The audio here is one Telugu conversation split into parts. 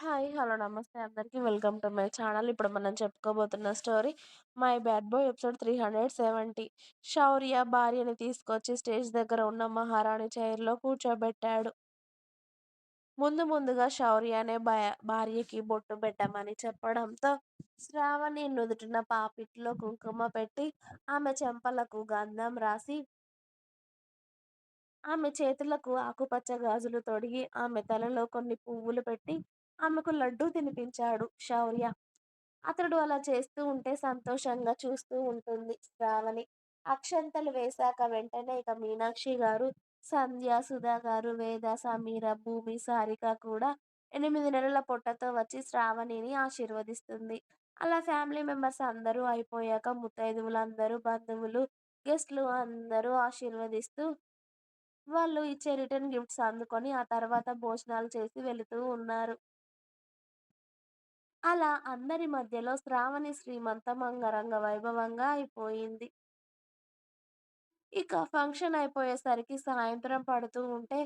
హాయ్. హలో. నమస్తే అందరికి. Welcome to my channel. ఇప్పుడు మనం చెప్పుకోబోతున్న story 'my bad boy' episode 370. Shaurya భార్యని తీసుకొచ్చి స్టేజ్ దగ్గర ఉన్న మహారాణి చైర్‌లో కూర్చోబెట్టాడు. ముందుగా శౌర్యనే భార్యకి బొట్టు పెట్టమని చెప్పడంతో శ్రావణి నుదుటిన పాపిట్లో కుంకుమ పెట్టి, ఆమె చెంపలకు గంధం రాసి, ఆమె చేతులకు ఆకుపచ్చ గాజులు తొడిగి, ఆమె తలలో కొన్ని పువ్వులు పెట్టి, ఆమెకు లడ్డూ తినిపించాడు శౌర్య. అతడు అలా చేస్తూ ఉంటే సంతోషంగా చూస్తూ ఉంటుంది శ్రావణి. అక్షంతలు వేశాక వెంటనే ఇక మీనాక్షి గారు, సంధ్య, సుధా గారు, వేద, సమీర, భూమి, సారిక కూడా 8 నెలల పొట్టతో వచ్చి శ్రావణిని ఆశీర్వదిస్తుంది. అలా ఫ్యామిలీ మెంబర్స్ అందరూ అయిపోయాక ముత్తైదువులందరూ, బంధువులు, గెస్ట్‌లు అందరూ ఆశీర్వదిస్తూ వాళ్ళు ఇచ్చే రిటర్న్ గిఫ్ట్స్ అందుకొని ఆ తర్వాత భోజనాలు చేసి వెళుతూ ఉన్నారు. అలా అందరి మధ్యలో శ్రావణి శ్రీమంతం అంగరంగ వైభవంగా అయిపోయింది. ఇక ఫంక్షన్ అయిపోయేసరికి సాయంత్రం పడుతూ ఉంటే,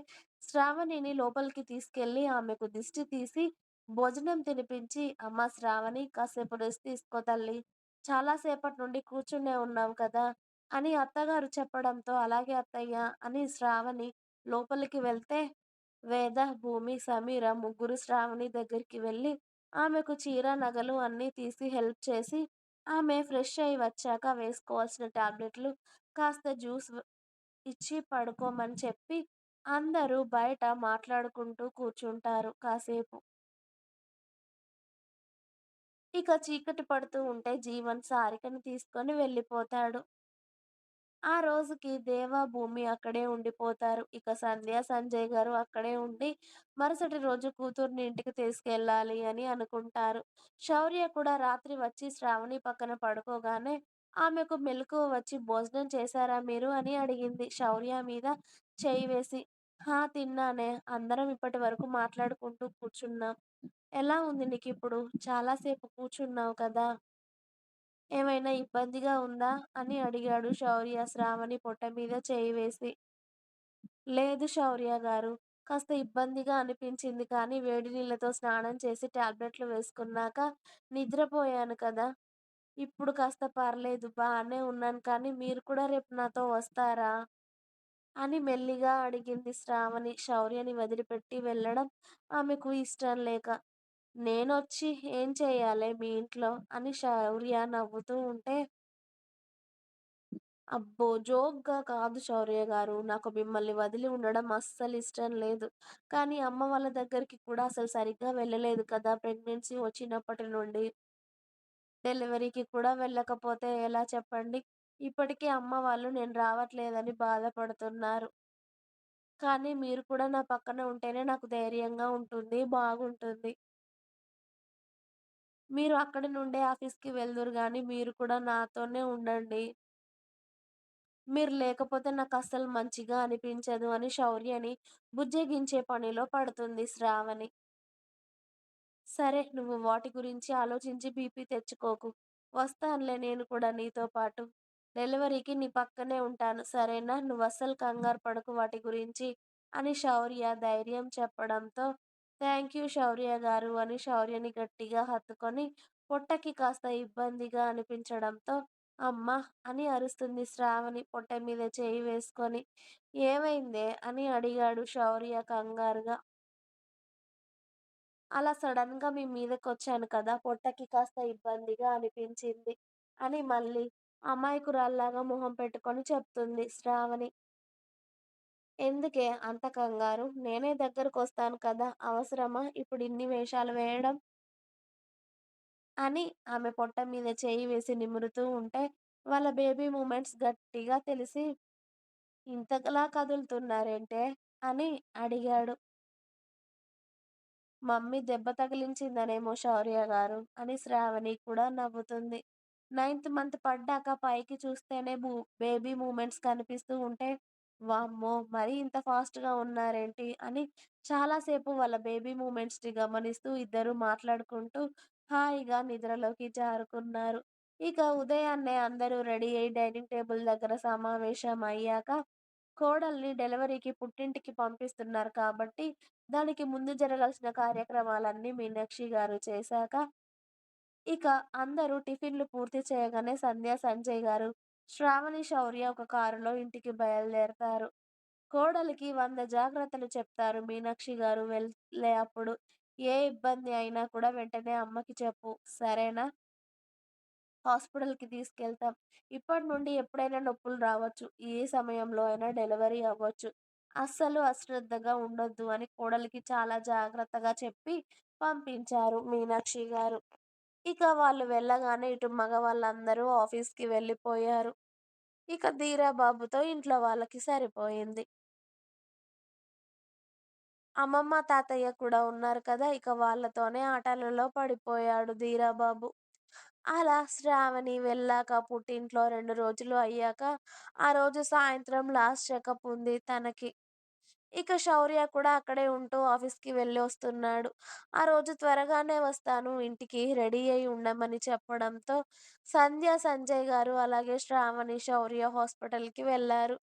శ్రావణిని లోపలికి తీసుకెళ్ళి ఆమెకు దిష్టి తీసి, భోజనం తినిపించి, "అమ్మ శ్రావణి, కాసేపు రెస్ట్ తీసుకో తల్లి. చాలా సేపటి నుండి కూర్చునే ఉన్నావు కదా" అని అత్తగారు చెప్పడంతో, "అలాగే అత్తయ్య" అని శ్రావణి లోపలికి వెళ్తే, వేద, భూమి, సమీర ముగ్గురు శ్రావణి దగ్గరికి వెళ్ళి, ఆమెకు చీర, నగలు అన్నీ తీసి హెల్ప్ చేసి, ఆమె ఫ్రెష్ అయ్యి వచ్చాక వేసుకోవాల్సిన టాబ్లెట్లు, కాస్త జ్యూస్ ఇచ్చి పడుకోమని చెప్పి, అందరూ బయట మాట్లాడుకుంటూ కూర్చుంటారు కాసేపు. ఇక చీకటి పడుతూ ఉంటే జీవన్ సారికని తీసుకొని వెళ్ళిపోతాడు. ఆ రోజుకి దేవ, భూమి అక్కడే ఉండిపోతారు. ఇక సంధ్య, సంజయ్ గారు అక్కడే ఉండి మరుసటి రోజు కూతుర్ని ఇంటికి తీసుకెళ్ళాలి అని అనుకుంటారు. శౌర్య కూడా రాత్రి వచ్చి శ్రావణి పక్కన పడుకోగానే ఆమెకు మెలకువ వచ్చి "భోజనం చేశారా మీరు" అని అడిగింది శౌర్య మీద చెయ్యి వేసి. "హా! తిన్నానే. అందరం ఇప్పటి వరకు మాట్లాడుకుంటూ కూర్చున్నాం. ఎలా ఉంది నీకిప్పుడు? చాలా సేపు కూర్చున్నావు కదా! ఏమైనా ఇబ్బందిగా ఉందా" అని అడిగాడు శౌర్య శ్రావణి పొట్ట మీద చేయి వేసి. లేదు శౌర్య గారు. కాస్త ఇబ్బందిగా అనిపించింది కానీ వేడి నీళ్ళతో స్నానం చేసి టాబ్లెట్లు వేసుకున్నాక నిద్రపోయాను కదా! ఇప్పుడు కాస్త పర్లేదు. బానే ఉన్నాను కానీ మీరు కూడా రేపు నాతో వస్తారా? అని మెల్లిగా అడిగింది శ్రావణి శౌర్యని వదిలిపెట్టి వెళ్ళడం ఆమెకు ఇష్టం లేక. నేనొచ్చి ఏం చెయ్యాలే మీ ఇంట్లో? అని శౌర్య నవ్వుతూ ఉంటే, అబ్బో! జోక్‌గా కాదు శౌర్య గారు. నాకు మిమ్మల్ని వదిలి ఉండడం అస్సలిష్టం లేదు. కానీ అమ్మ వాళ్ళ దగ్గరికి కూడా అసలు సరిగ్గా వెళ్ళలేదు కదా! ప్రెగ్నెన్సీ వచ్చినప్పటి నుండి. డెలివరీకి కూడా వెళ్ళకపోతే ఎలా చెప్పండి? ఇప్పటికే అమ్మ వాళ్ళు నేను రావట్లేదని బాధపడుతున్నారు. కానీ మీరు కూడా నా పక్కన ఉంటేనే నాకు ధైర్యంగా ఉంటుంది, బాగుంటుంది. మీరు అక్కడి నుండే ఆఫీస్‌కి వెళ్దురు గానీ, మీరు కూడా నాతోనే ఉండండి. మీరు లేకపోతే నాకస్సలు మంచిగా అనిపించదు అని శౌర్యని బుజ్జగించే పనిలో పడుతుంది శ్రావణి. సరే నువ్వు వాటి గురించి ఆలోచించి బీపీ తెచ్చుకోకు. వస్తానులే నేను కూడా నీతో పాటు. డెలివరీకి నీ పక్కనే ఉంటాను సరేనా? నువ్వస్సలు కంగారు పడకు వాటి గురించి అని శౌర్య ధైర్యం చెప్పడంతో, థాంక్ యూ శౌర్య గారు అని శౌర్యని గట్టిగా హత్తుకొని, పొట్టకి కాస్త ఇబ్బందిగా అనిపించడంతో, అమ్మా! అని అరుస్తుంది శ్రావణి పొట్ట మీద చేయి వేసుకొని. ఏమైందే? అని అడిగాడు శౌర్య కంగారుగా. అలా సడెన్‌గా మీ మీదకొచ్చాను కదా! పొట్టకి కాస్త ఇబ్బందిగా అనిపించింది అని మళ్ళీ అమాయకురాల్లాగా మొహం పెట్టుకొని చెప్తుంది శ్రావణి. ఎందుకే అంత కంగారు? నేనే దగ్గరకొస్తాను కదా! అవసరమా ఇప్పుడు ఇన్ని వేషాలు వేయడం? అని ఆమె పొట్ట మీద చేయి వేసి నిమురుతూ ఉంటే, వాళ్ళ బేబీ మూమెంట్స్ గట్టిగా తెలిసి, ఇంతలా కదులుతున్నారేంటే? అని అడిగాడు. మమ్మీ దెబ్బ తగిలించిందనేమో శౌర్య గారు అని శ్రావణి కూడా నవ్వుతుంది. నైన్త్ మంత్ పడ్డాక పైకి చూస్తేనే బేబీ మూమెంట్స్ కనిపిస్తూ ఉంటే, వామ్మో! మరీ ఇంత ఫాస్ట్‌గా ఉన్నారేంటి? అని చాలాసేపు వాళ్ళ బేబీ మూమెంట్స్‌ని గమనిస్తూ ఇద్దరు మాట్లాడుకుంటూ హాయిగా నిద్రలోకి జారుకున్నారు. ఇక ఉదయాన్నే అందరూ రెడీ అయ్యి డైనింగ్ టేబుల్ దగ్గర సమావేశం అయ్యాక కోడల్ని డెలివరీకి పుట్టింటికి పంపిస్తున్నారు కాబట్టి, దానికి ముందు జరగాల్సిన కార్యక్రమాలన్నీ మీనాక్షి గారు చేశాక, ఇక అందరూ టిఫిన్‌లు పూర్తి చేయగానే సంధ్య, సంజయ్ గారు, శ్రావణి, శౌర్య ఒక కారులో ఇంటికి బయలుదేరతారు. కోడలికి 100 జాగ్రత్తలు చెప్తారు మీనాక్షి గారు వెళ్ళే అప్పుడు. "ఏ ఇబ్బంది అయినా కూడా వెంటనే అమ్మకి చెప్పు. సరేనా? హాస్పిటల్‌కి తీసుకెళ్తాం. ఇప్పటి నుండి ఎప్పుడైనా నొప్పులు రావచ్చు. ఏ సమయంలో అయినా డెలివరీ అవ్వచ్చు. అస్సలు అశ్రద్ధగా ఉండొద్దు" అని కోడలికి చాలా జాగ్రత్తగా చెప్పి పంపించారు మీనాక్షి గారు. ఇక వాళ్ళు వెళ్ళగానే ఇటు మగవాళ్ళందరూ ఆఫీస్‌కి వెళ్ళిపోయారు. ఇక ధీరా బాబుతో ఇంట్లో వాళ్ళకి సరిపోయింది. అమ్మమ్మ, తాతయ్య కూడా ఉన్నారు కదా! ఇక వాళ్ళతోనే ఆటలలో పడిపోయాడు ధీరా బాబు. అలా శ్రావణి వెళ్ళాక పుట్టింట్లో 2 రోజులు అయ్యాక, ఆ రోజు సాయంత్రం లాస్ట్ చెకప్ ఉంది తనకి. ఇక శౌర్య కూడా అక్కడే ఉంటూ ఆఫీస్‌కి వెళ్ళొస్తున్నాడు. ఆ రోజు త్వరగానే వస్తాను ఇంటికి రెడీ అయ్యి ఉండమని చెప్పడంతో, సంధ్య, సంజయ్ గారు అలాగే శ్రావణి, శౌర్య హాస్పిటల్‌కి వెళ్లారు.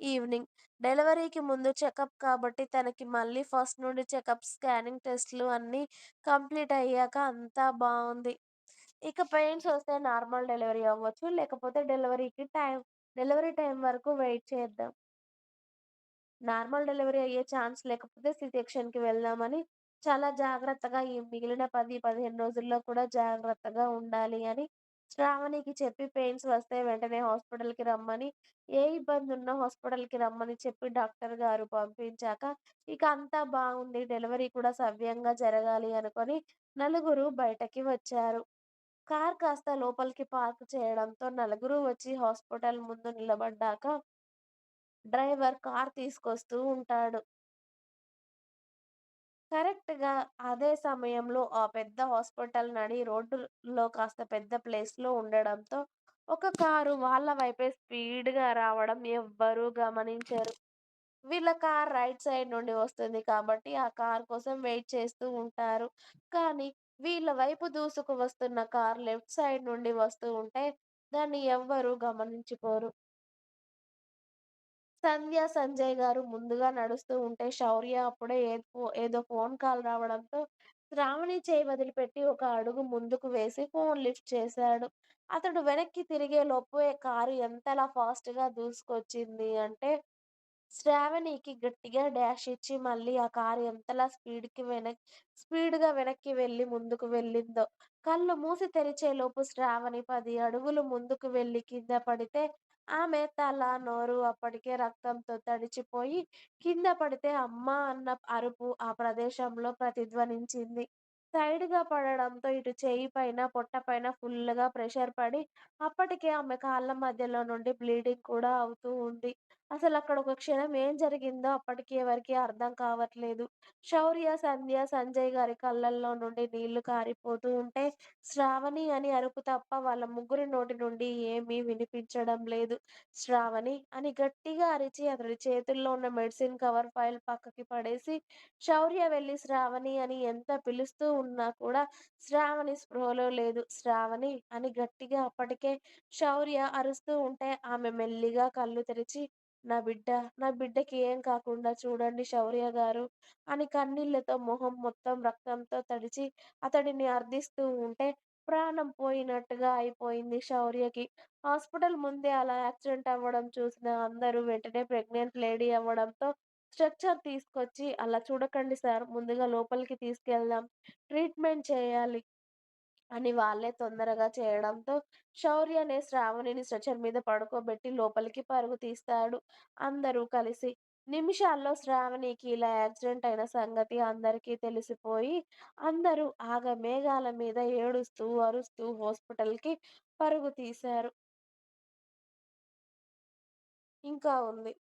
ఈవినింగ్ డెలివరీకి ముందు చెకప్ కాబట్టి తనకి మళ్ళీ ఫస్ట్ నుండి చెకప్, స్కానింగ్ టెస్ట్‌లు అన్నీ కంప్లీట్ అయ్యాక అంతా బావుంది. ఇక పెయిన్స్ వస్తే నార్మల్ డెలివరీ అవ్వచ్చు. లేకపోతే డెలివరీ టైం వరకు వెయిట్ చేద్దాం. నార్మల్ డెలివరీ అయ్యే ఛాన్స్ లేకపోతే సి సెక్షన్‌కి వెళ్దామని చాలా జాగ్రత్తగా ఈ మిగిలిన 10, 15 రోజుల్లో కూడా జాగ్రత్తగా ఉండాలి అని శ్రావణికి చెప్పి పెయిన్స్ వస్తే వెంటనే హాస్పిటల్‌కి రమ్మని, ఏ ఇబ్బందున్నా హాస్పిటల్‌కి రమ్మని చెప్పి డాక్టర్ గారు పంపించాక, ఇక అంతా బాగుంది. డెలివరీ కూడా సవ్యంగా జరగాలి అనుకోని నలుగురు బయటకి వచ్చారు. కార్ కాస్త లోపలికి పార్క్ చేయడంతో నలుగురు వచ్చి హాస్పిటల్ ముందు నిలబడ్డాక డ్రైవర్ కార్ తీసుకొస్తూ ఉంటాడు. కరెక్ట్‌గా అదే సమయంలో ఆ పెద్ద హాస్పిటల్ నడి రోడ్డులో కాస్త పెద్ద ప్లేస్‌లో ఉండడంతో ఒక కారు వాళ్ళ వైపే స్పీడ్‌గా రావడం ఎవ్వరూ గమనించరు. వీళ్ళ కార్ రైట్ సైడ్ నుండి వస్తుంది కాబట్టి ఆ కార్ కోసం వెయిట్ చేస్తూ ఉంటారు. కానీ వీళ్ళ వైపు దూసుకు వస్తున్న కార్ లెఫ్ట్ సైడ్ నుండి వస్తూ ఉంటే దాన్ని ఎవ్వరూ గమనించుకోరు. సంధ్య, సంజయ్ గారు ముందుగా నడుస్తూ ఉంటే, శౌర్య అప్పుడే ఏదో ఫోన్ కాల్ రావడంతో, శ్రావణి చేయి వదిలిపెట్టి ఒక అడుగు ముందుకు వేసి ఫోన్ లిఫ్ట్ చేశాడు. అతడు వెనక్కి తిరిగేలోపే కారు ఎంతలా ఫాస్ట్‌గా దూసుకొచ్చింది అంటే శ్రావణికి గట్టిగా డాష్ ఇచ్చి మళ్ళీ ఆ కారు ఎంతలా స్పీడ్‌గా వెనక్కి వెళ్లి ముందుకు వెళ్ళిందో. కళ్ళు మూసి తెరిచేలోపు శ్రావణి 10 అడుగులు ముందుకు వెళ్లి కింద పడితే, ఆమె తల, నోరు అప్పటికే రక్తంతో తడిచిపోయి కింద పడితే అమ్మా అన్న అరుపు ఆ ప్రదేశంలో ప్రతిధ్వనించింది. సైడ్‌గా పడడంతో ఇటు చెయ్యి పైన, పొట్ట పైన ఫుల్లుగా ప్రెషర్ పడి, అప్పటికే ఆమె కాళ్ళ మధ్యలో నుండి బ్లీడింగ్ కూడా అవుతూ ఉంది. అసలక్కడ ఒక క్షణం ఏం జరిగిందో అప్పటికి ఎవరికీ అర్థం కావట్లేదు. శౌర్య, సంధ్య, సంజయ్ గారి కళ్ళల్లో నుండి నీళ్లు కారిపోతూ ఉంటే, శ్రావణి అని అరుపు తప్ప వాళ్ళ ముగ్గురి నోటి నుండి ఏమీ వినిపించడం లేదు. శ్రావణి అని గట్టిగా అరిచి అతడి చేతుల్లో ఉన్న మెడిసిన్ కవర్ ఫైల్ పక్కకి పడేసి, శౌర్య వెళ్లి శ్రావణి అని ఎంత పిలుస్తూ ఉన్నా కూడా శ్రావణి స్పృహలో లేదు. శ్రావణి అని గట్టిగా అప్పటికే శౌర్య అరుస్తూ ఉంటే ఆమె మెల్లిగా కళ్ళు తెరిచి నా బిడ్డ, నా బిడ్డకి ఏం కాకుండా చూడండి శౌర్య గారు అని కన్నీళ్లతో మొహం మొత్తం రక్తంతో తడిచి అతడిని అర్థిస్తూ ఉంటే ప్రాణం పోయినట్టుగా అయిపోయింది శౌర్యకి. హాస్పిటల్ ముందే అలా యాక్సిడెంట్ అవ్వడం చూసిన అందరూ వెంటనే ప్రెగ్నెంట్ లేడీ అవ్వడంతో స్ట్రెచర్ తీసుకొచ్చి అలా చూడకండి సార్ ముందుగా లోపలికి తీసుకెళ్దాం. ట్రీట్మెంట్ చేయాలి. అని వాళ్ళే తొందరగా చేయడంతో శౌర్యనే శ్రావణిని స్ట్రెచర్ మీద పడుకోబెట్టి లోపలికి పరుగు తీస్తాడు. అందరూ కలిసి. నిమిషాల్లో శ్రావణికి ఇలా యాక్సిడెంట్ అయిన సంగతి అందరికీ తెలిసిపోయి, అందరూ ఆగమేఘాల మీద ఏడుస్తూ, అరుస్తూ హాస్పిటల్‌కి పరుగు తీశారు. ఇంకా ఉంది.